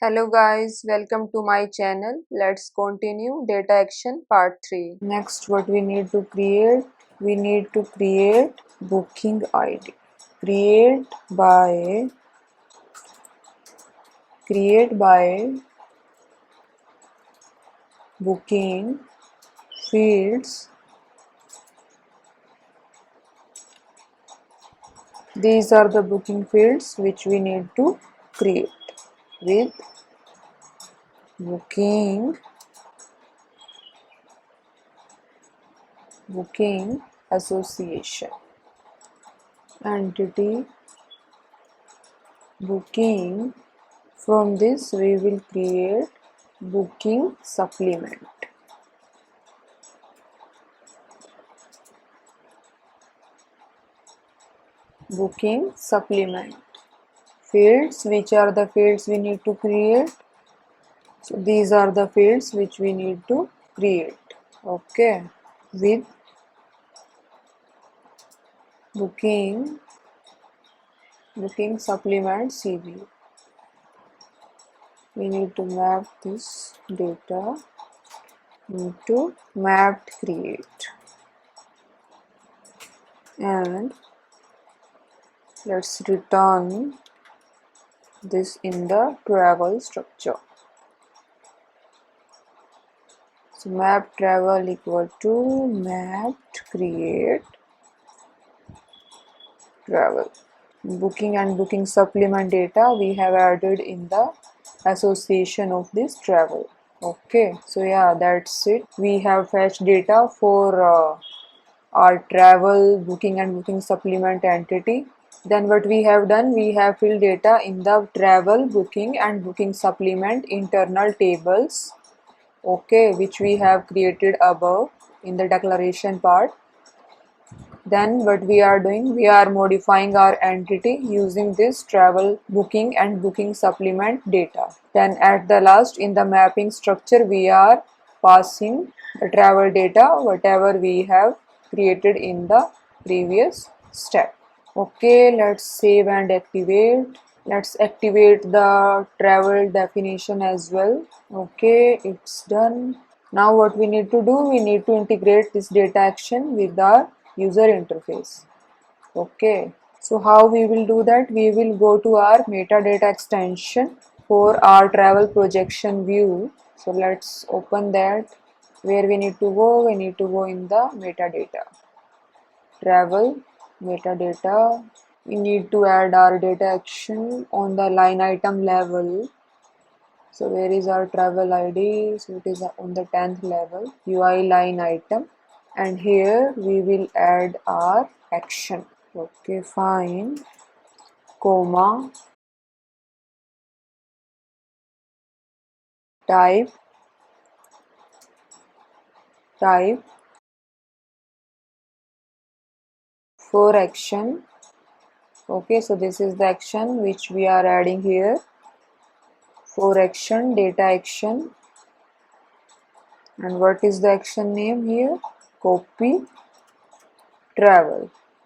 Hello guys, welcome to my channel. Let's continue data action part 3. Next, what we need to create? We need to create booking ID. Create by booking fields. These are the booking fields which we need to create with booking association, entity, booking. From this we will create booking supplement. Booking supplement. Fields, which are the fields we need to create? So these are the fields which we need to create. Okay. With booking supplement CV. We need to map this data into mapped create. And let's return this in the travel structure. So map travel equal to mapped create travel. Booking and booking supplement data we have added in the association of this travel. Okay, so yeah, that's it. We have fetched data for our travel booking and booking supplement entity. Then what we have done, we have filled data in the travel booking and booking supplement internal tables, okay, which we have created above in the declaration part. Then what we are doing, we are modifying our entity using this travel booking and booking supplement data. Then at the last, in the mapping structure, we are passing the travel data whatever we have created in the previous step. Okay, let's save and activate. Let's activate the travel definition as well. Okay, it's done. Now what we need to do, we need to integrate this data action with our user interface. Okay, so how we will do that? We will go to our metadata extension for our travel projection view. So let's open that. Where we need to go? We need to go in the metadata. Travel metadata. We need to add our data action on the line item level. So where is our travel ID? So it is on the 10th level, UI line item, and here we will add our action. Okay, fine, comma, type for action. Okay, so this is the action which we are adding here. For action, data action. And what is the action name here? copyTravel.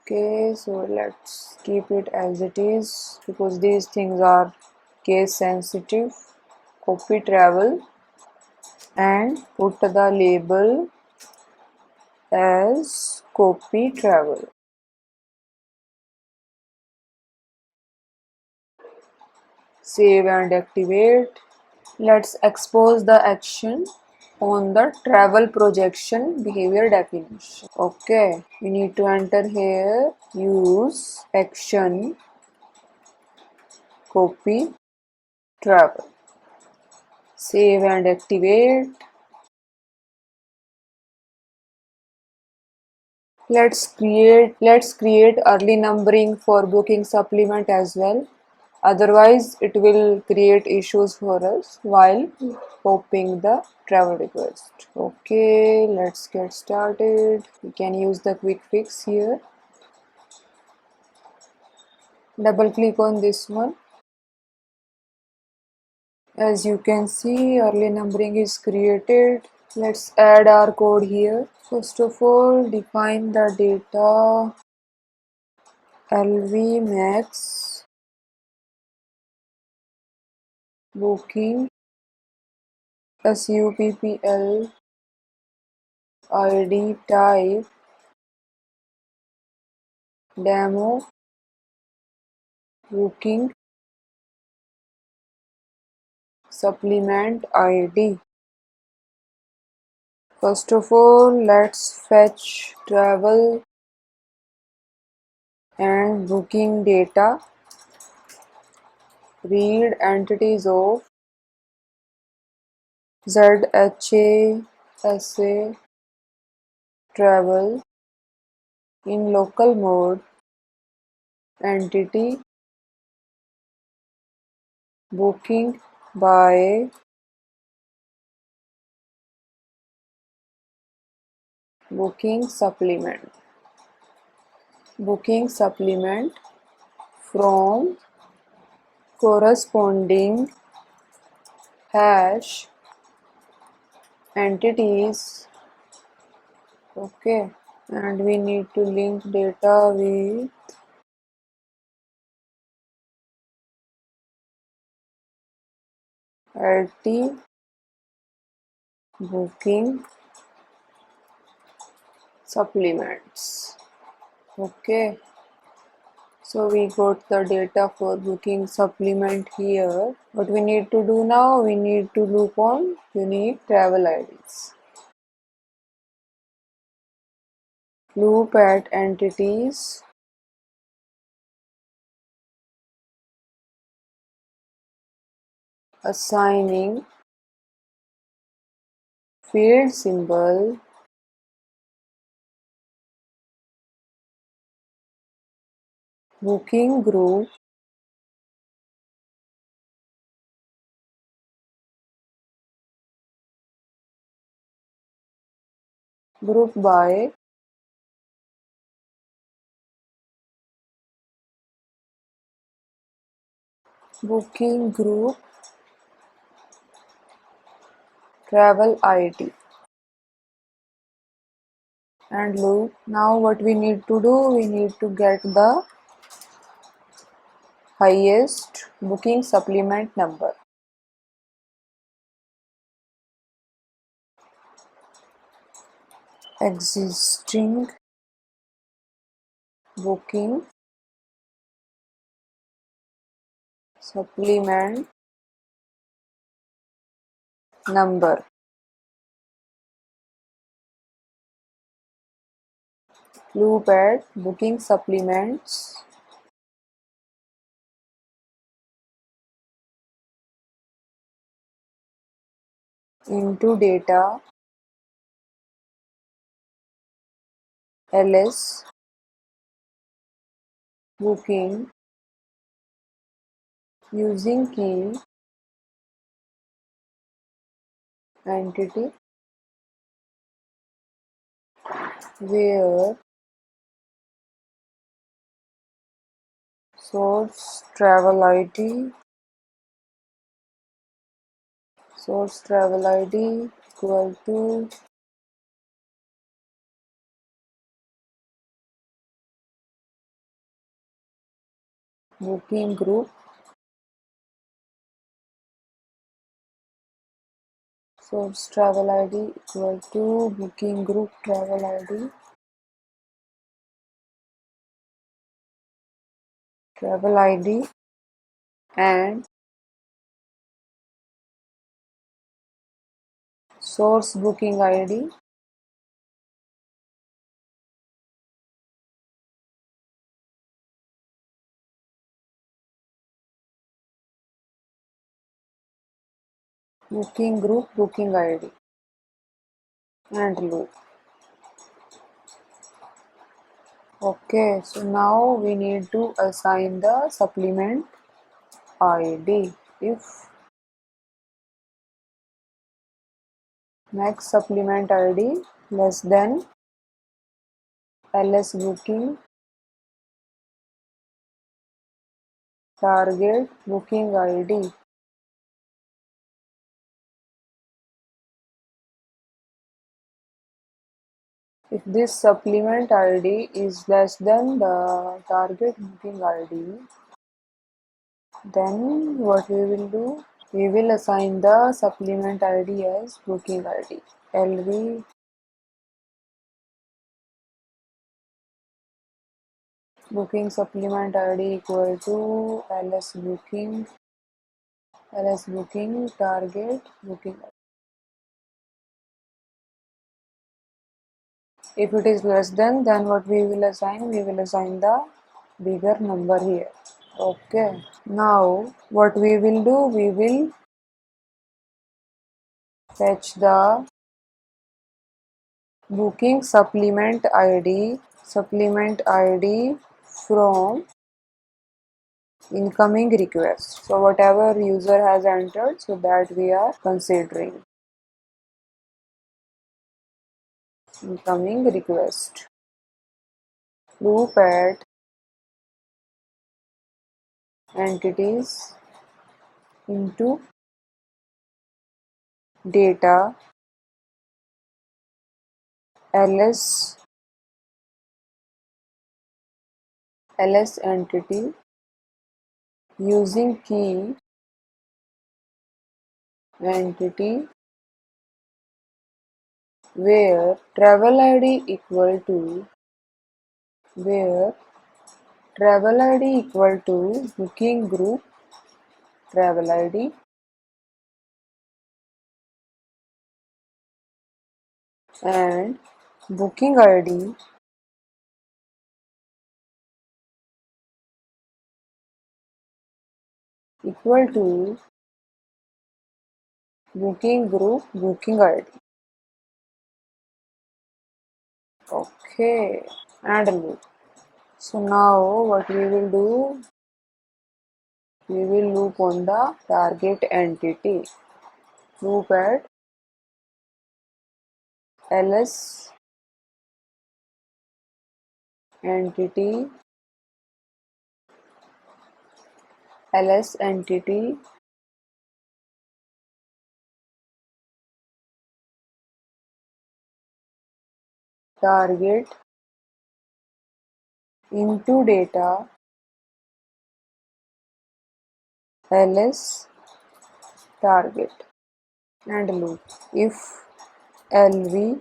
Okay, so let's keep it as it is because these things are case sensitive. copyTravel and put the label as copyTravel. Save and activate. Let's expose the action on the travel projection behavior definition. Okay, we need to enter here use action copy travel. Save and activate. Let's create early numbering for booking supplement as well. Otherwise, it will create issues for us while popping the travel request. Okay, let's get started. We can use the quick fix here. Double click on this one. As you can see, early numbering is created. Let's add our code here. First of all, define the data LV max booking SUPPL ID type demo booking supplement ID. First of all, let's fetch travel and booking data. Read entities of ZHA SA travel in local mode entity booking by booking supplement from corresponding hash entities. Okay, and we need to link data with LT booking supplements. Okay, so we got the data for booking supplement here. What we need to do now, we need to loop on unique travel IDs. Loop at entities assigning field symbol booking group by booking group travel ID and loop. Now what we need to do, we need to get the highest booking supplement number. Existing booking supplement number. Loop at booking supplements into data ls booking using key entity where source travel ID equal to booking group source travel ID equal to booking group travel ID and source booking ID booking group booking ID and loop. Okay, so now we need to assign the supplement ID. If max supplement ID less than ls booking target booking ID. If this supplement ID is less than the target booking ID, then what we will do? We will assign the supplement ID as booking ID. LV booking supplement ID equal to ls booking target booking. If it is less than, then what we will assign? We will assign the bigger number here. Okay. Now what we will do? We will fetch the booking supplement ID from incoming request. So whatever user has entered, so that we are considering incoming request. Loop at entities into data ls entity using key entity where travel ID equal to booking group travel ID and booking ID equal to booking group booking ID. Okay, and loop. So now what we will do? We will loop on the target entity. Loop at ls entity target into data ls target and loop. If lv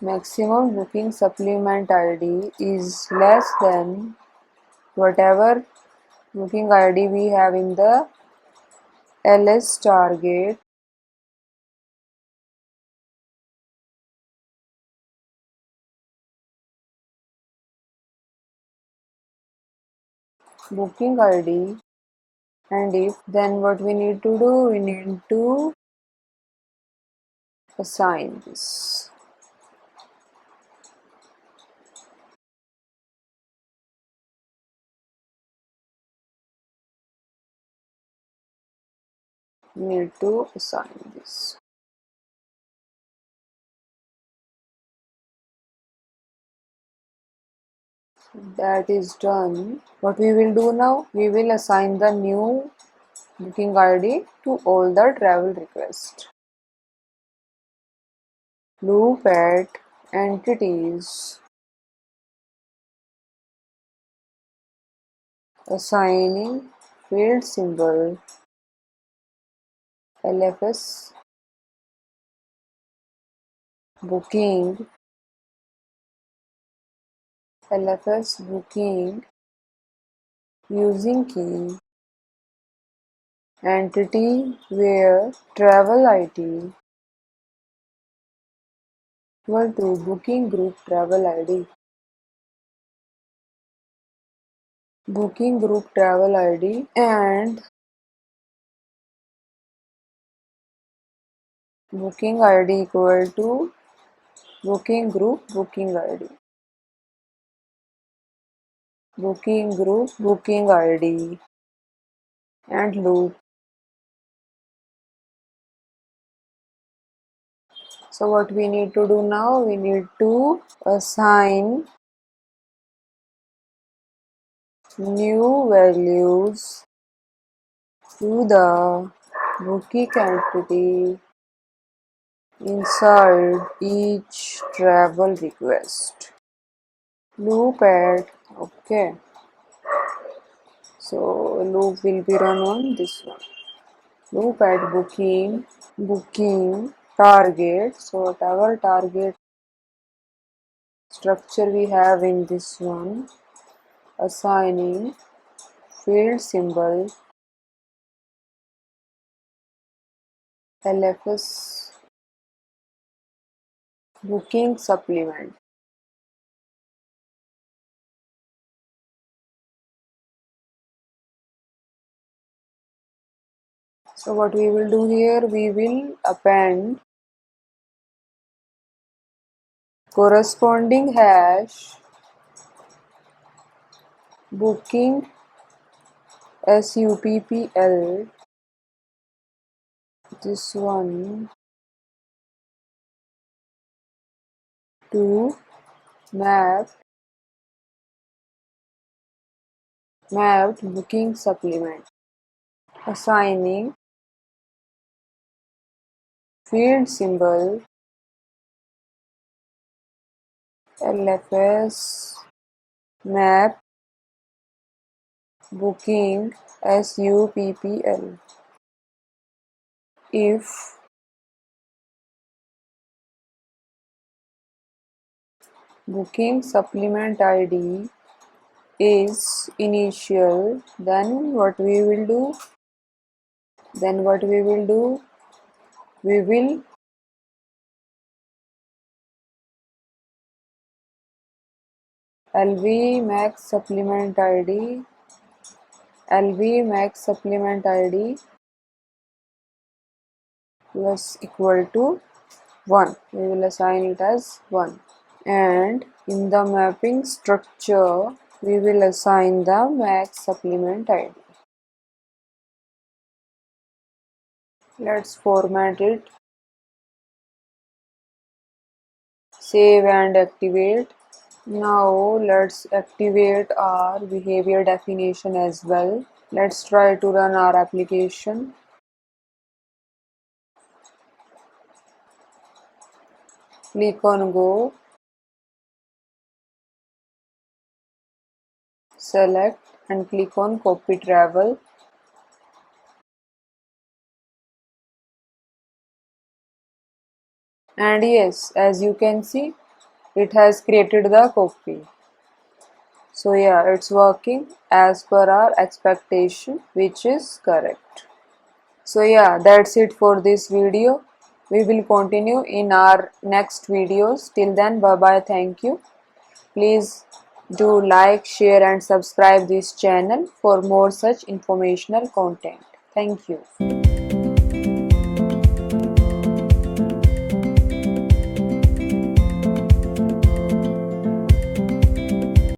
maximum booking supplement ID is less than whatever booking ID we have in the ls target, booking ID, and if, then what we need to do? We need to assign this. Need to assign this. That is done. What we will do now? We will assign the new booking ID to all the travel requests. Loop at entities, assigning field symbol LFS booking using key entity where travel ID equal to booking group travel ID. Booking group travel ID and booking ID equal to booking group booking ID. Booking group booking ID and loop. So what we need to do now? We need to assign new values to the booking entity inside each travel request. Loop at okay. So loop will be run on this one. Loop at booking target. So whatever target structure we have in this one, assigning field symbol LFS booking supplement. So what we will do here, we will append corresponding hash booking SUPPL, this one, to map mapped booking supplement, assigning field symbol LFS map booking SUPPL. If booking supplement ID is initial, then what we will do? We will LV max supplement ID plus equal to 1. We will assign it as 1. And in the mapping structure, we will assign the max supplement ID. Let's format it. Save and activate. Now let's activate our behavior definition as well. Let's try to run our application. Click on Go. Select and click on copyTravel. And yes, as you can see, it has created the copy. So yeah, it's working as per our expectation, which is correct. So yeah, that's it for this video. We will continue in our next videos. Till then, bye bye, thank you. Please do like, share and subscribe this channel for more such informational content. Thank you.